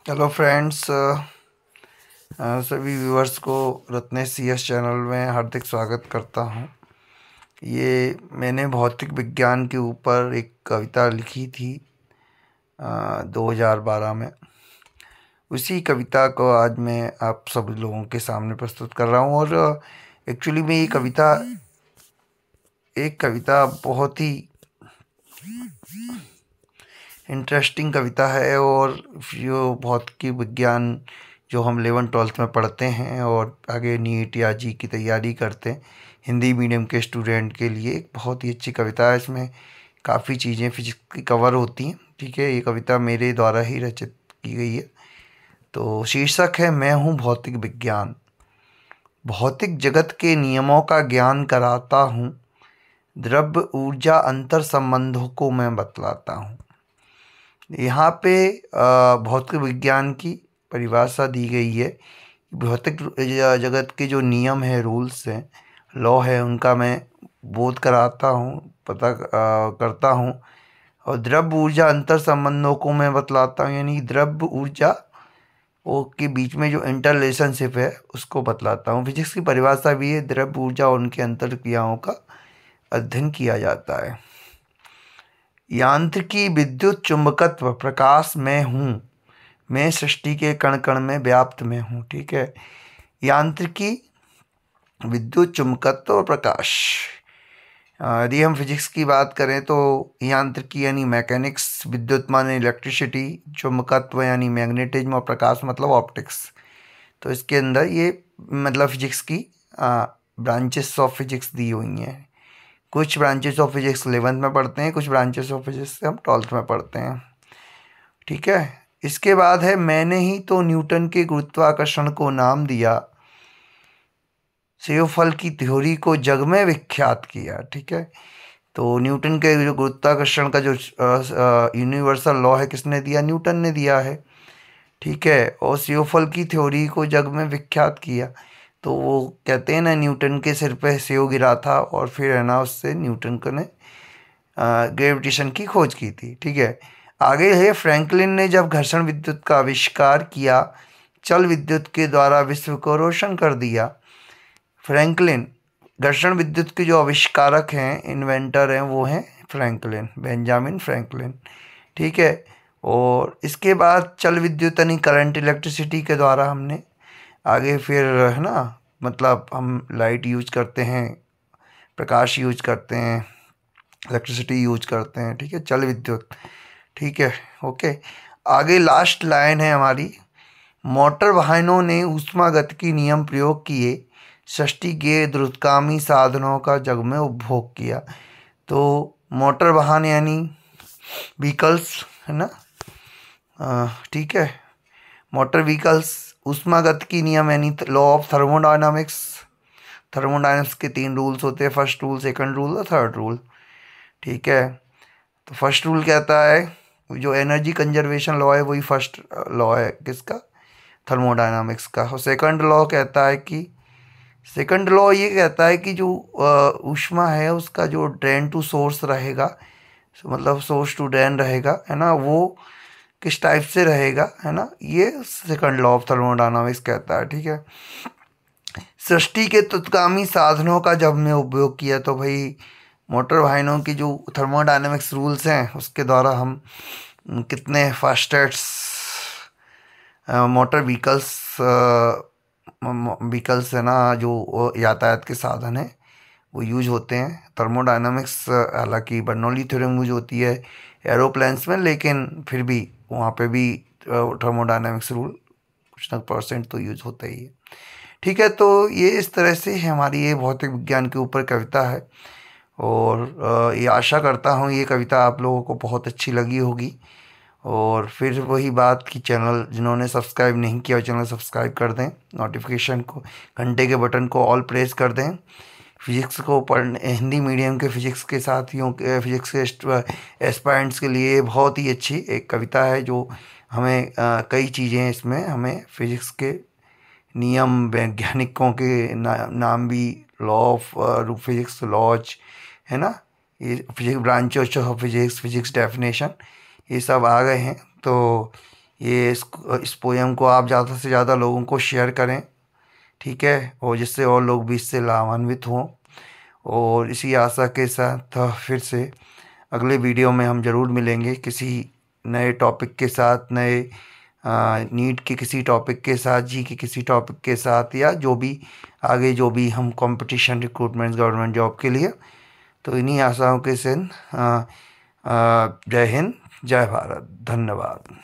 Hello friends, सभी viewers को Ratnesh CS channel में हार्दिक स्वागत करता हूं। ये मैंने भौतिक विज्ञान के ऊपर एक कविता लिखी थी 2012 में। उसी कविता को आज मैं आप सब लोगों के सामने प्रस्तुत कर रहा हूं। और एक्चुअली में ये कविता बहुत ही इंटरेस्टिंग कविता है। और जो भौतिकी विज्ञान जो हम 11वीं-12वीं में पढ़ते हैं और आगे नीट या जी की तैयारी करते हैं, हिंदी मीडियम के स्टूडेंट के लिए एक बहुत ही अच्छी कविता है। इसमें काफ़ी चीज़ें फिजिक्स की कवर होती हैं। ठीक है, ये कविता मेरे द्वारा ही रचित की गई है। तो शीर्षक है, मैं हूँ भौतिक विज्ञान। भौतिक जगत के नियमों का ज्ञान कराता हूँ, द्रव्य ऊर्जा अंतर संबंधों को मैं बतलाता हूँ। यहाँ पे भौतिक विज्ञान की परिभाषा दी गई है। भौतिक जगत के जो नियम है, रूल्स हैं, लॉ है, उनका मैं बोध कराता हूँ, पता करता हूँ। और द्रव्य ऊर्जा अंतर संबंधों को मैं बतलाता हूँ, यानी द्रव्य ऊर्जा वो के बीच में जो इंटर रिलेशनशिप है उसको बतलाता हूँ। फिजिक्स की परिभाषा भी है, द्रव्य ऊर्जा और उनकी अंतर क्रियाओं का अध्ययन किया जाता है। यांत्रिकी, विद्युत चुंबकत्व, प्रकाश मैं हूँ, मैं सृष्टि के कण कण में व्याप्त में हूँ। ठीक है, यांत्रिकी, विद्युत चुंबकत्व और प्रकाश। यदि हम फिजिक्स की बात करें तो यांत्रिकी यानी मैकेनिक्स, विद्युत माने इलेक्ट्रिसिटी, चुंबकत्व यानी मैग्नेटिज्म और प्रकाश मतलब ऑप्टिक्स। तो इसके अंदर ये मतलब फिजिक्स की ब्रांचेस ऑफ फिजिक्स दी हुई हैं। कुछ ब्रांचेस ऑफ फिजिक्स 11वीं में पढ़ते हैं, कुछ ब्रांचेस ऑफ फिजिक्स हम 12वीं में पढ़ते हैं। ठीक है, इसके बाद है, मैंने ही तो न्यूटन के गुरुत्वाकर्षण को नाम दिया, सेयोफल की थ्योरी को जग में विख्यात किया। ठीक है, तो न्यूटन के जो गुरुत्वाकर्षण का जो यूनिवर्सल लॉ है, किसने दिया? न्यूटन ने दिया है। ठीक है, और सेयोफल की थ्योरी को जग में विख्यात किया। तो वो कहते हैं ना, न्यूटन के सिर पे सेव गिरा था और फिर है ना, उससे न्यूटन को ने ग्रेविटेशन की खोज की थी। ठीक है, आगे है, फ्रैंकलिन ने जब घर्षण विद्युत का आविष्कार किया, चल विद्युत के द्वारा विश्व को रोशन कर दिया। फ्रैंकलिन, घर्षण विद्युत के जो आविष्कारक हैं, इन्वेंटर हैं, वो हैं फ्रैंकलिन, बेंजामिन फ्रैंकलिन। ठीक है, और इसके बाद चल विद्युत यानी करंट, इलेक्ट्रिसिटी के द्वारा हमने आगे फिर है ना, मतलब हम लाइट यूज करते हैं, प्रकाश यूज करते हैं, इलेक्ट्रिसिटी यूज करते हैं। ठीक है, चल विद्युत। ठीक है, ओके। आगे लास्ट लाइन है हमारी, मोटर वाहनों ने ऊष्मागतिकी नियम प्रयोग किए, सृष्टि के द्रुतगामी साधनों का जग में उपभोग किया। तो मोटर वाहन यानी व्हीकल्स है ना। ठीक है, मोटर व्हीकल्स, ऊष्मागतिकी नियम यानी लॉ ऑफ थर्मोडायनामिक्स। थर्मोडायनामिक्स के 3 रूल्स होते हैं, फर्स्ट रूल, सेकंड रूल और थर्ड रूल। ठीक है, तो फर्स्ट रूल कहता है, जो एनर्जी कंजर्वेशन लॉ है वही फर्स्ट लॉ है किसका? थर्मोडायनामिक्स का। और सेकंड लॉ कहता है कि, सेकंड लॉ ये कहता है कि जो ऊष्मा है उसका जो ड्रेन टू सोर्स रहेगा, मतलब सोर्स टू ड्रेन रहेगा, है ना, वो किस टाइप से रहेगा, है ना, ये सेकंड लॉ ऑफ थर्मोडायनामिक्स कहता है। ठीक है, सृष्टि के तुतगामी साधनों का जब मैं उपयोग किया, तो भाई मोटर वाहनों की जो थर्मोडायनामिक्स रूल्स हैं उसके द्वारा हम कितने फास्टेस्ट मोटर व्हीकल्स है ना, जो यातायात के साधन है वो यूज होते हैं। थर्मोडायनामिक्स हालांकि बर्नौली थ्योरम यूज होती है एरोप्लेन्स में, लेकिन फिर भी वहाँ पे भी थर्मोडायनामिक्स रूल कुछ ना परसेंट तो यूज होता ही है। ठीक है, तो ये इस तरह से हमारी ये भौतिक विज्ञान के ऊपर कविता है। और ये आशा करता हूँ ये कविता आप लोगों को बहुत अच्छी लगी होगी। और फिर वही बात कि चैनल जिन्होंने सब्सक्राइब नहीं किया, चैनल सब्सक्राइब कर दें, नोटिफिकेशन को, घंटे के बटन को ऑल प्रेस कर दें। फिजिक्स को पढ़ने, हिंदी मीडियम के फिजिक्स के साथियों के, फिजिक्स के एस्पायरेंट्स के लिए बहुत ही अच्छी एक कविता है, जो हमें कई चीज़ें इसमें हमें फिजिक्स के नियम, वैज्ञानिकों के नाम भी, लॉ ऑफ फिजिक्स लॉज है ना, ये physics branches of physics, physics definition, ये सब आ गए हैं। तो ये इस पोएम को आप ज़्यादा से ज़्यादा लोगों को शेयर करें, ठीक है, और जिससे और लोग भी इससे लाभान्वित हों। और इसी आशा के साथ फिर से अगले वीडियो में हम ज़रूर मिलेंगे किसी नए टॉपिक के साथ, नए नीट के किसी टॉपिक के साथ, जी के किसी टॉपिक के साथ, या जो भी आगे जो भी हम कंपटीशन रिक्रूटमेंट गवर्नमेंट जॉब के लिए। तो इन्हीं आशाओं के साथ जय हिंद, जय भारत, धन्यवाद।